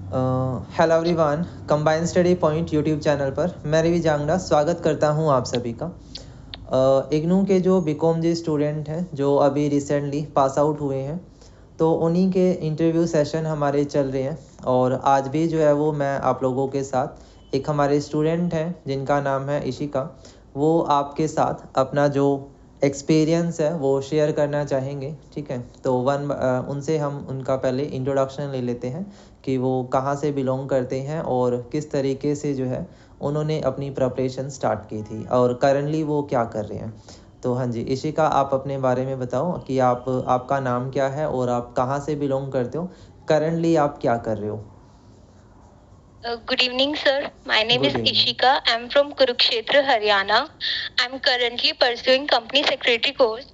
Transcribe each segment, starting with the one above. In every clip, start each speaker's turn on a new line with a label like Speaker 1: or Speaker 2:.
Speaker 1: Hello everyone, combine study point YouTube channel पर मैं रवि जांगड़ा स्वागत करता हूं आप सभी का। इग्नू के जो बीकॉम जी स्टूडेंट हैं जो अभी रिसेंटली पास आउट हुए हैं, तो उन्हीं के इंटरव्यू सेशन हमारे चल रहे हैं। और आज भी जो है वो मैं आप लोगों के साथ एक हमारे स्टूडेंट हैं जिनका नाम है इशिका, वो आपके साथ अपना जो एक्सपीरियंस है वो शेयर करना चाहेंगे। ठीक है, तो उनसे हम उनका पहले इंट्रोडक्शन ले लेते हैं कि वो कहाँ से बिलोंग करते हैं और किस तरीके से जो है उन्होंने अपनी प्रिपरेशन स्टार्ट की थी और करंटली वो क्या कर रहे हैं। तो हाँ जी इशिका, आप अपने बारे में बताओ कि आपका नाम क्या है और आप कहाँ से बिलोंग करते हो, करंटली आप क्या कर रहे हो।
Speaker 2: Good evening, sir. My name
Speaker 1: good
Speaker 2: is
Speaker 1: evening.
Speaker 2: Ishika. I'm from Kurukshetra, Haryana. I'm currently pursuing company secretary course.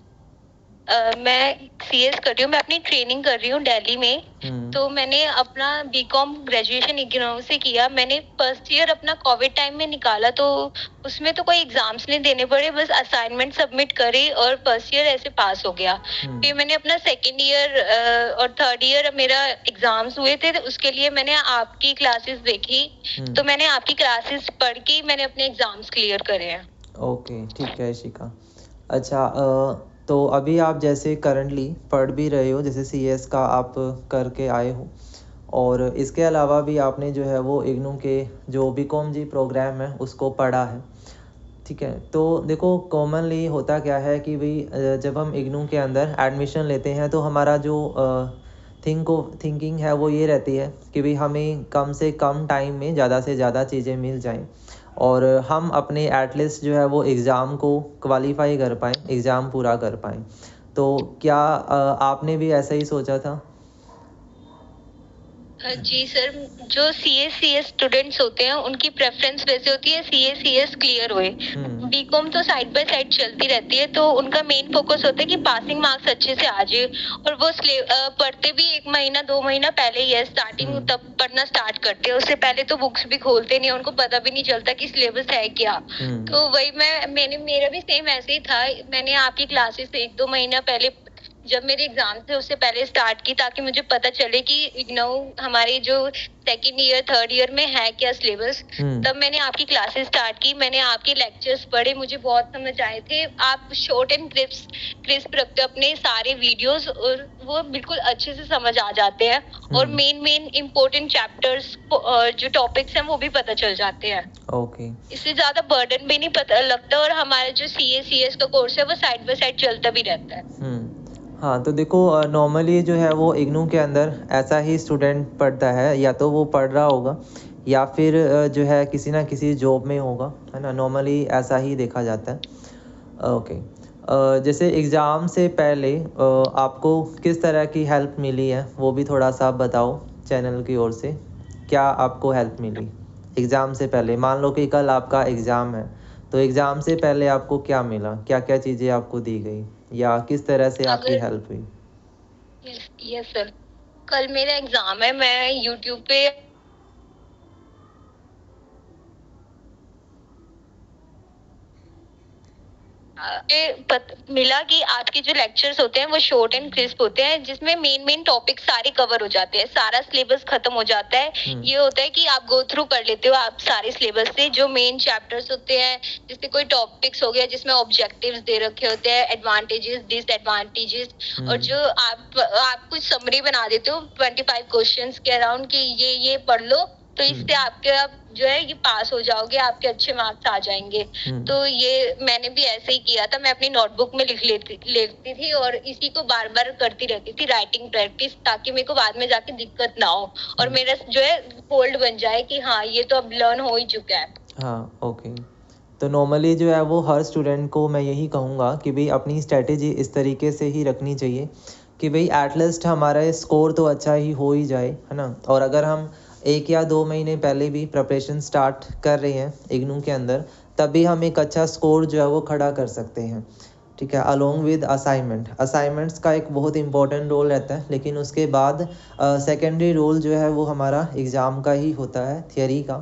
Speaker 2: मैं CS कर रही हूँ, मैं अपनी ट्रेनिंग कर रही हूँ दिल्ली में। तो मैंने अपना बीकॉम ग्रेजुएशन इग्नू से किया। मैंने फर्स्ट ईयर अपना कोविड टाइम में निकाला, तो उसमें तो कोई एग्जाम्स नहीं देने पड़े, बस असाइनमेंट सबमिट करी और फर्स्ट ईयर ऐसे पास हो गया। फिर मैंने अपना सेकेंड ईयर और थर्ड ईयर मेरा एग्जाम्स हुए थे, तो उसके लिए मैंने आपकी क्लासेस देखी। तो मैंने आपकी क्लासेस पढ़ के मैंने अपने एग्जाम्स क्लियर करे हैं।
Speaker 1: ओके, ठीक है इशिका। अच्छा, तो अभी आप जैसे करंटली पढ़ भी रहे हो, जैसे CS का आप करके आए हो, और इसके अलावा भी आपने जो है वो इग्नू के जो बीकॉम जी प्रोग्राम है उसको पढ़ा है। ठीक है, तो देखो कॉमनली होता क्या है कि भाई जब हम इग्नू के अंदर एडमिशन लेते हैं तो हमारा जो थिंकिंग है वो ये रहती है कि भाई हमें कम से कम टाइम में ज़्यादा से ज़्यादा चीज़ें मिल जाएं और हम अपने एटलीस्ट जो है वो एग्ज़ाम को क्वालिफाई कर पाएँ, एग्ज़ाम पूरा कर पाएँ। तो क्या आपने भी ऐसा ही सोचा था?
Speaker 2: जी सर, जो CS स्टूडेंट्स होते हैं उनकी प्रेफरेंस वैसे होती है CS क्लियर हुए। बीकॉम तो साइड बाय साइड चलती रहती है, तो उनका मेन फोकस होता है कि पासिंग मार्क्स अच्छे से आ जाए। और वो पढ़ते भी 1 महीना 2 महीना पहले ही है, स्टार्टिंग तब पढ़ना स्टार्ट करते हैं। उससे पहले तो बुक्स भी खोलते नहीं, उनको पता भी नहीं चलता कि सिलेबस है क्या। तो वही मैंने मेरा भी सेम ऐसे ही था। मैंने आपकी क्लासेस 1-2 महीना पहले जब मेरे एग्जाम थे उससे पहले स्टार्ट की, ताकि मुझे पता चले कि इग्नू हमारे जो सेकेंड ईयर थर्ड ईयर में है क्या सिलेबस। तब मैंने आपकी क्लासेस स्टार्ट की, मैंने आपके लेक्चर्स पढ़े, मुझे बहुत समझ आए थे। आप शॉर्ट एंड क्रिस्प रखते हो अपने सारे वीडियोस, और वो बिल्कुल अच्छे से समझ आ जाते हैं। और मेन इम्पोर्टेंट चैप्टर्स जो टॉपिक्स हैं वो भी पता चल जाते हैं।
Speaker 1: ओके।
Speaker 2: इससे ज्यादा बर्डन भी नहीं पता लगता, और हमारा जो CS का कोर्स है वो साइड बाय साइड चलता भी रहता है।
Speaker 1: हाँ, तो देखो नॉर्मली जो है वो इग्नू के अंदर ऐसा ही स्टूडेंट पढ़ता है, या तो वो पढ़ रहा होगा या फिर जो है किसी ना किसी जॉब में होगा, है ना। नॉर्मली ऐसा ही देखा जाता है। ओके, जैसे एग्ज़ाम से पहले आपको किस तरह की हेल्प मिली है वो भी थोड़ा सा बताओ चैनल की ओर से। क्या आपको हेल्प मिली एग्ज़ाम से पहले? मान लो कि कल आपका एग्ज़ाम है, तो एग्ज़ाम से पहले आपको क्या मिला, क्या क्या चीज़ें आपको दी गई या किस तरह से आपकी हेल्प हुई?
Speaker 2: यस सर, कल मेरा एग्जाम है। मैं यूट्यूब पे मिला कि आपके जो लेक्चर्स होते हैं वो शॉर्ट एंड क्रिस्प होते हैं, जिसमें मेन टॉपिक सारे कवर हो जाते हैं, सारा सिलेबस खत्म हो जाता है। ये होता है कि आप गो थ्रू कर लेते हो आप सारे सिलेबस से, जो मेन चैप्टर्स होते हैं, जैसे कोई टॉपिक्स हो गया जिसमें ऑब्जेक्टिव्स दे रखे होते हैं, एडवांटेजेस डिसएडवांटेजेस, और जो आप कुछ समरी बना देते हो 25 क्वेश्चंस के अराउंड कि ये पढ़ लो, तो इससे आप जो है ये पास हो जाओगे, आपके अच्छे मार्क्स आ जाएंगे। तो ये मैंने भी ऐसे ही किया था, मैं अपनी नोटबुक में लेती थी और इसी को बार बार करती रहती थी, राइटिंग प्रैक्टिस, ताकि मेरे को बाद में जाके दिक्कत ना हो और मेरा जो है होल्ड बन जाए कि हाँ ये तो अब लर्न हो ही चुका है।
Speaker 1: हाँ, ओके। तो नॉर्मली जो है वो हर स्टूडेंट को मैं यही कहूँगा कि भाई अपनी स्ट्रेटेजी इस तरीके से ही रखनी चाहिए कि भाई एटलीस्ट हमारा स्कोर तो अच्छा ही हो ही जाए, है ना। और अगर हम 1 या 2 महीने पहले भी प्रिपरेशन स्टार्ट कर रहे हैं इग्नू के अंदर, तभी हम एक अच्छा स्कोर जो है वो खड़ा कर सकते हैं। ठीक है, अलोंग विद असाइनमेंट्स का एक बहुत इंपॉर्टेंट रोल रहता है, लेकिन उसके बाद सेकेंडरी रोल जो है वो हमारा एग्ज़ाम का ही होता है, थियरी का।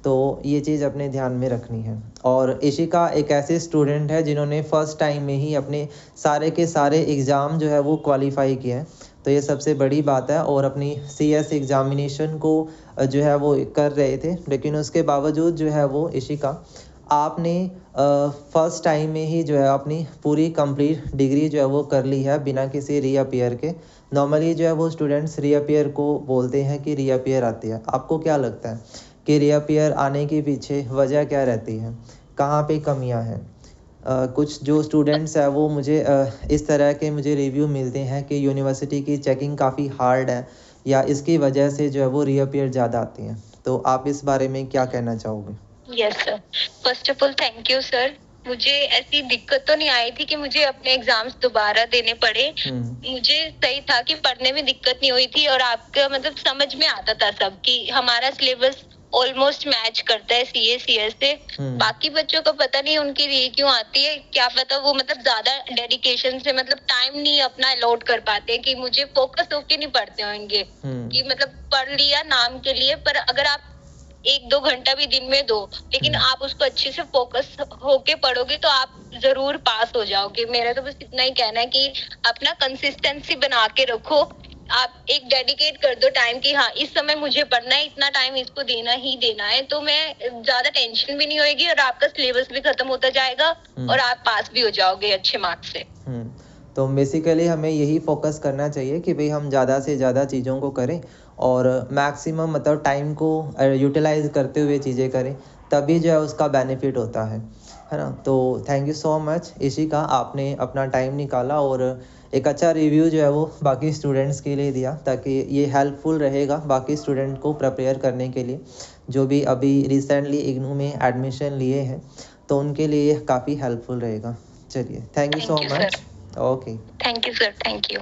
Speaker 1: तो ये चीज़ अपने ध्यान में रखनी है। और इशिका एक ऐसे स्टूडेंट है जिन्होंने फ़र्स्ट टाइम में ही अपने सारे के सारे एग्ज़ाम जो है वो क्वालिफ़ाई किए हैं। तो ये सबसे बड़ी बात है। और अपनी CS एग्ज़ामिनेशन को जो है वो कर रहे थे, लेकिन उसके बावजूद जो है वो इशिका आपने फर्स्ट टाइम में ही जो है अपनी पूरी कंप्लीट डिग्री जो है वो कर ली है बिना किसी रीअपीयर के। नॉर्मली जो है वो स्टूडेंट्स रीअपीयर को बोलते हैं कि रीअपीयर आती है। आपको क्या लगता है कि रीअपीयर आने के पीछे वजह क्या रहती है, कहाँ पे कमियां हैं? कुछ जो स्टूडेंट्स हैं वो मुझे इस तरह के मुझे रिव्यू मिलते हैं कि यूनिवर्सिटी की चेकिंग काफ़ी हार्ड है या इसकी वजह से जो है वो रीअपीयर ज़्यादा आती हैं। तो आप इस बारे में क्या कहना चाहोगे?
Speaker 2: Yes sir, first of all thank you sir. मुझे ऐसी दिक्कत तो नहीं आई थी कि मुझे अपने एग्जाम्स दोबारा देने पड़े। मुझे सही था कि पढ़ने में दिक्कत नहीं हुई थी और आपका मतलब समझ में आता था सब कि हमारा सिलेबस ऑलमोस्ट मैच करता है CS से। बाकी बच्चों को पता नहीं उनकी री क्यों आती है, क्या पता वो मतलब ज्यादा डेडिकेशन से मतलब टाइम नहीं अपना अलॉट कर पाते कि मुझे फोकस होके नहीं पढ़ते होंगे कि मतलब पढ़ लिया नाम के लिए, पर अगर आप 1-2 घंटा भी दिन में दो लेकिन आप उसको अच्छे से फोकस होके पढ़ोगे तो आप जरूर पास हो जाओगे। मेरा तो बस इतना ही कहना है कि अपना कंसिस्टेंसी बना के रखो। आप एक डेडिकेट कर दो टाइम कि हाँ इस समय मुझे पढ़ना है, इतना टाइम इसको देना ही देना है, तो मैं ज्यादा टेंशन भी नहीं होगी और आपका सिलेबस भी खत्म होता जाएगा और आप पास भी हो जाओगे अच्छे मार्क्स से।
Speaker 1: तो बेसिकली हमें यही फोकस करना चाहिए कि भाई हम ज़्यादा से ज़्यादा चीज़ों को करें और मैक्सिमम मतलब टाइम को यूटिलाइज करते हुए चीज़ें करें, तभी जो है उसका बेनिफिट होता है ना। तो thank you so much Ishika, आपने अपना टाइम निकाला और एक अच्छा रिव्यू जो है वो बाकी स्टूडेंट्स के लिए दिया, ताकि ये हेल्पफुल रहेगा बाकी स्टूडेंट को प्रिपेयर करने के लिए जो भी अभी रिसेंटली इग्नू में एडमिशन लिए हैं, तो उनके लिए काफ़ी हेल्पफुल रहेगा। चलिए, thank you so much. Okay,
Speaker 2: thank you sir, thank you.